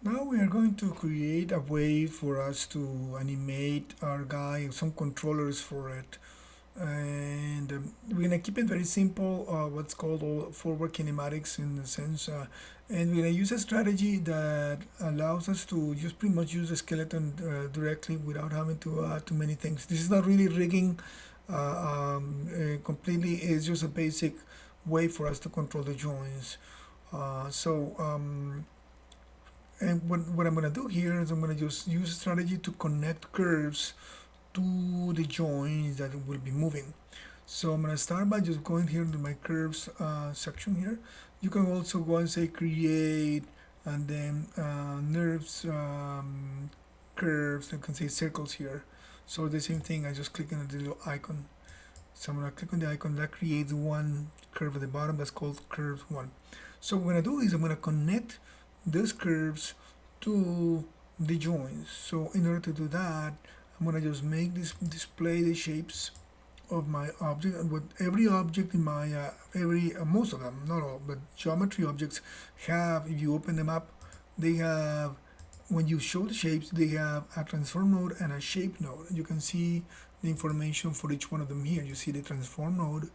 Now we are going to create a way for us to animate our guy, some controllers for it. And we're gonna keep it very simple, what's called all forward kinematics in the sense, and we're gonna use a strategy that allows us to just pretty much use the skeleton directly without having to add too many things. This is not really rigging completely, it's just a basic way for us to control the joints. And what I'm gonna do here is I'm gonna just use a strategy to connect curves to the joints that will be moving. So I'm gonna start by just going here to my curves section here. You can also go and say create and then nerves curves. You can say circles here. So the same thing, I just click on the little icon. So I'm gonna click on the icon that creates one curve at the bottom that's called curve one. So what I'm gonna do is I'm gonna connect these curves to the joints. So in order to do that, I'm gonna just make this display the shapes of my object, and with every object in my every most of them, not all, but geometry objects have, if you open them up, they have, when you show the shapes, they have a transform node and a shape node. You can see the information for each one of them here. You see the transform node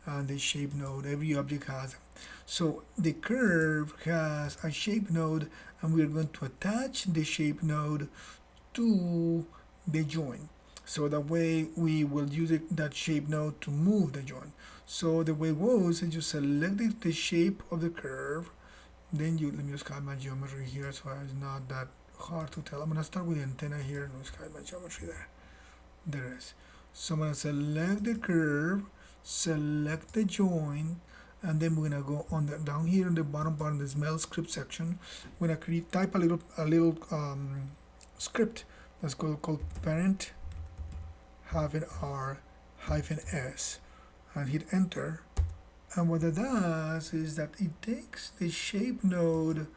and the shape node. Every object has them. So the curve has a shape node, and we are going to attach the shape node to the joint. So that way we will use that shape node to move the joint. So the way it goes is you select the shape of the curve, then you, let me just hide my geometry here so it's not that hard to tell. I'm gonna start with the antenna here and just hide my geometry there. There it is. So I'm gonna select the curve, select the joint, and then we're gonna go on the down here on the bottom part of the smell script section. We're gonna type a little script that's called parent hyphen r hyphen s and hit enter. And what it does is that it takes the shape node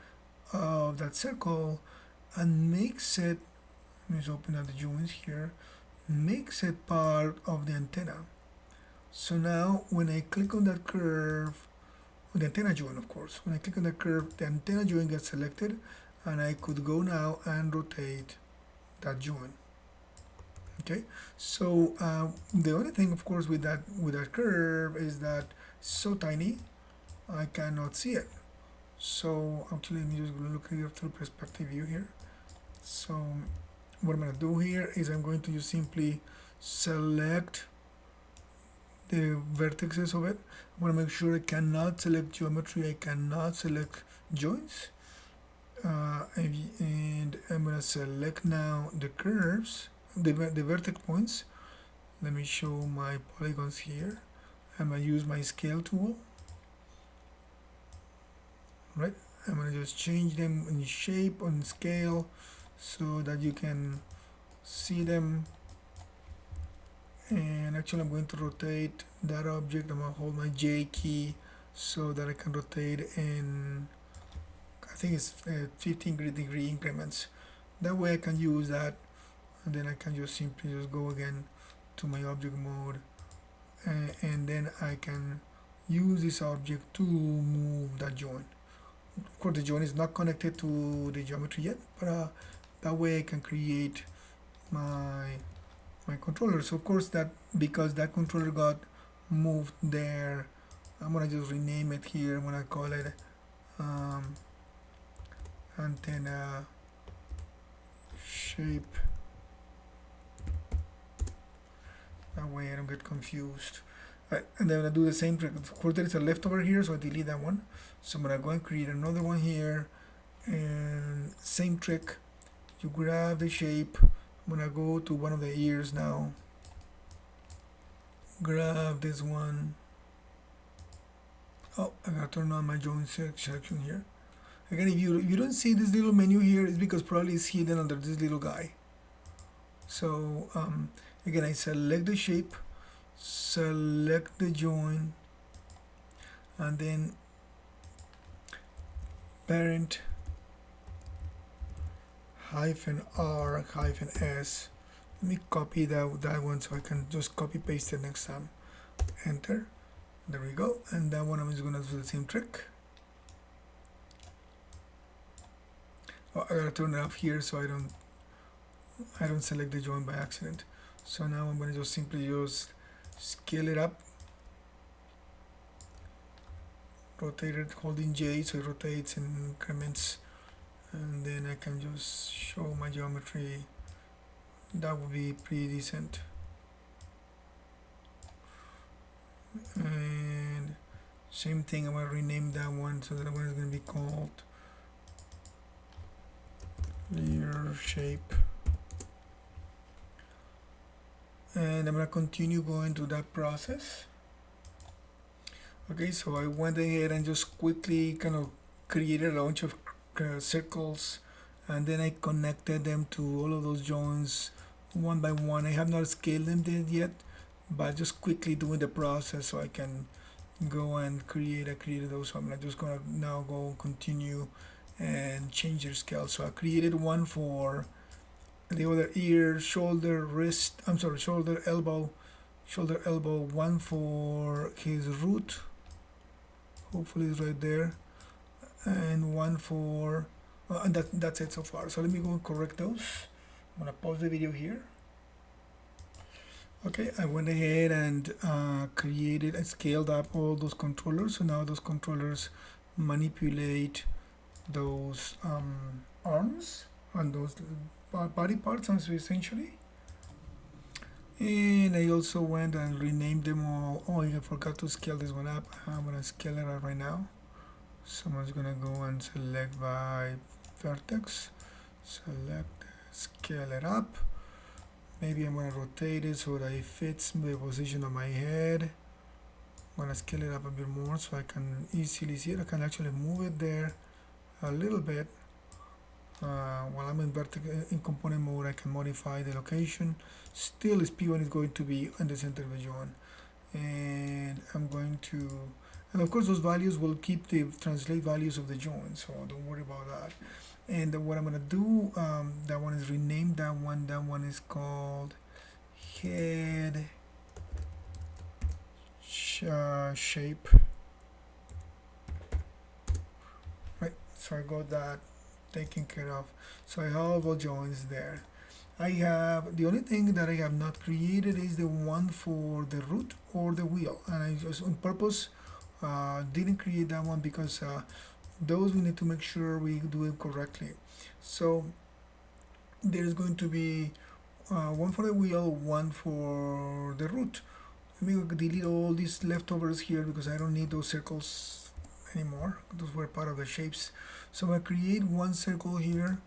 of that circle and makes it, let me just open up the joints here, makes it part of the antenna. So now when I click on that curve, the antenna joint of course, when I click on the curve, the antenna joint gets selected, and I could go now and rotate that joint. Okay, so the only thing of course with that curve is that it's so tiny I cannot see it. So actually let me just look here through perspective view here. So what I'm going to do here is I'm going to just simply select the vertices of it. I want to make sure I cannot select geometry, I cannot select joints, and I'm going to select now the curves, the vertex points. Let me show my polygons here. I'm going to use my scale tool, right? I'm going to just change them in shape and scale so that you can see them. And actually I'm going to rotate that object. I'm going to hold my J key so that I can rotate in, I think it's 15 degree increments. That way I can use that, and then I can just simply just go again to my object mode, and then I can use this object to move that joint. Of course the joint is not connected to the geometry yet, but that way I can create my controller. So of course that, because that controller got moved there, I'm gonna just rename it here. I'm gonna call it antenna shape. That way I don't get confused. Right, and then I'm gonna do the same trick. Of course there is a leftover here, so I delete that one. So I'm gonna go and create another one here, and same trick. You grab the shape. I'm gonna go to one of the ears now. Grab this one. Oh, I gotta turn on my joint section here. Again, if you don't see this little menu here, it's because probably it's hidden under this little guy. So again, I select the shape, select the joint, and then parent hyphen r hyphen s. Let me copy that one so I can just copy paste it next time. Enter. There we go. And that one I'm just gonna do the same trick. Oh, I gotta turn it off here so I don't select the joint by accident. So now I'm gonna just simply just scale it up, rotate it holding J so it rotates and increments, and then I can just show my geometry. That would be pretty decent. And same thing, I'm gonna rename that one, so that one is gonna be called layer shape. And I'm gonna continue going through that process. Okay, so I went ahead and just quickly kind of created a bunch of circles, and then I connected them to all of those joints one by one. I have not scaled them yet, but just quickly doing the process so I can go and I created those. So I'm just gonna now go continue and change their scale. So I created one for the other ear, shoulder, wrist, I'm sorry, shoulder, elbow, one for his root, hopefully it's right there, and one for, and that's it so far. So let me go and correct those. I'm gonna pause the video here. Okay, I went ahead and created and scaled up all those controllers. So now those controllers manipulate those arms and those body parts essentially. And I also went and renamed them all. Oh, I forgot to scale this one up. I'm gonna scale it up right now. So I'm just gonna go and select by vertex, select, scale it up. Maybe I'm gonna rotate it so that it fits the position of my head. I'm gonna scale it up a bit more so I can easily see it. I can actually move it there a little bit. While I'm in component mode, I can modify the location. Still, this P1 is going to be in the center of the joint, and I'm going to, and of course those values will keep the translate values of the joint, so don't worry about that. And what I'm gonna do, that one is renamed. That one is called head shape. Right, so I got that taken care of. So I have all joints there. I have, the only thing that I have not created is the one for the root or the wheel, and I just on purpose didn't create that one because those we need to make sure we do it correctly. So there's going to be one for the wheel, one for the root. Let me delete all these leftovers here because I don't need those circles anymore. Those were part of the shapes. So I'm going to create one circle here,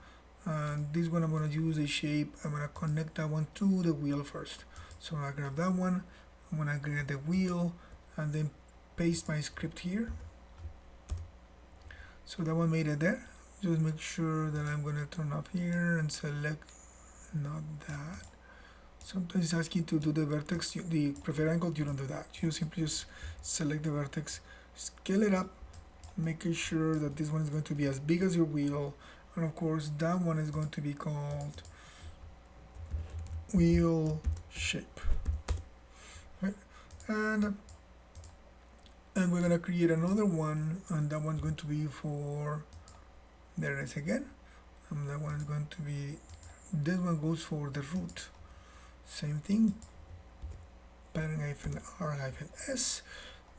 and this one I'm going to use a shape. I'm going to connect that one to the wheel first. So I'm going to grab that one, I'm going to grab the wheel, and then paste my script here. So that one made it there. Just make sure that I'm going to turn off here and select not that. Sometimes it's asking you to do the vertex, the preferred angle. You don't do that. You simply just select the vertex, scale it up, making sure that this one is going to be as big as your wheel, and of course that one is going to be called wheel shape, right? And we're going to create another one, and that one's going to be for, there it is again, and that one is going to be, this one goes for the root. Same thing, parent-r-s,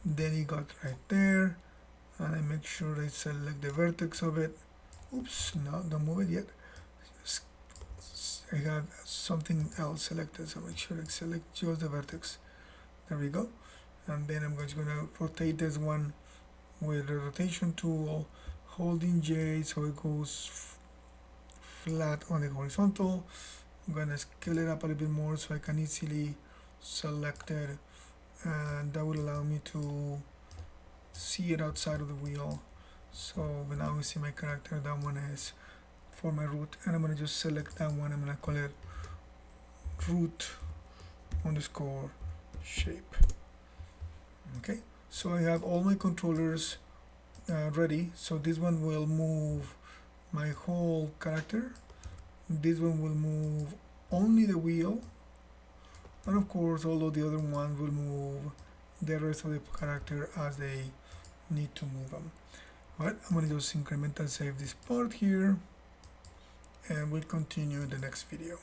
then you got right there, and I make sure I select the vertex of it. Oops, no, don't move it yet. I have something else selected, so make sure I select just the vertex. There we go. And then I'm just going to rotate this one with the rotation tool, holding J so it goes flat on the horizontal. I'm going to scale it up a little bit more so I can easily select it, and that will allow me to see it outside of the wheel. So now we see my character. That one is for my root, and I'm going to just select that one. I'm going to call it root underscore shape. Okay, so I have all my controllers ready. So this one will move my whole character, this one will move only the wheel, and of course all of the other ones will move the rest of the character as they need to move them. Alright, I'm going to just increment and save this part here. and we'll continue in the next video.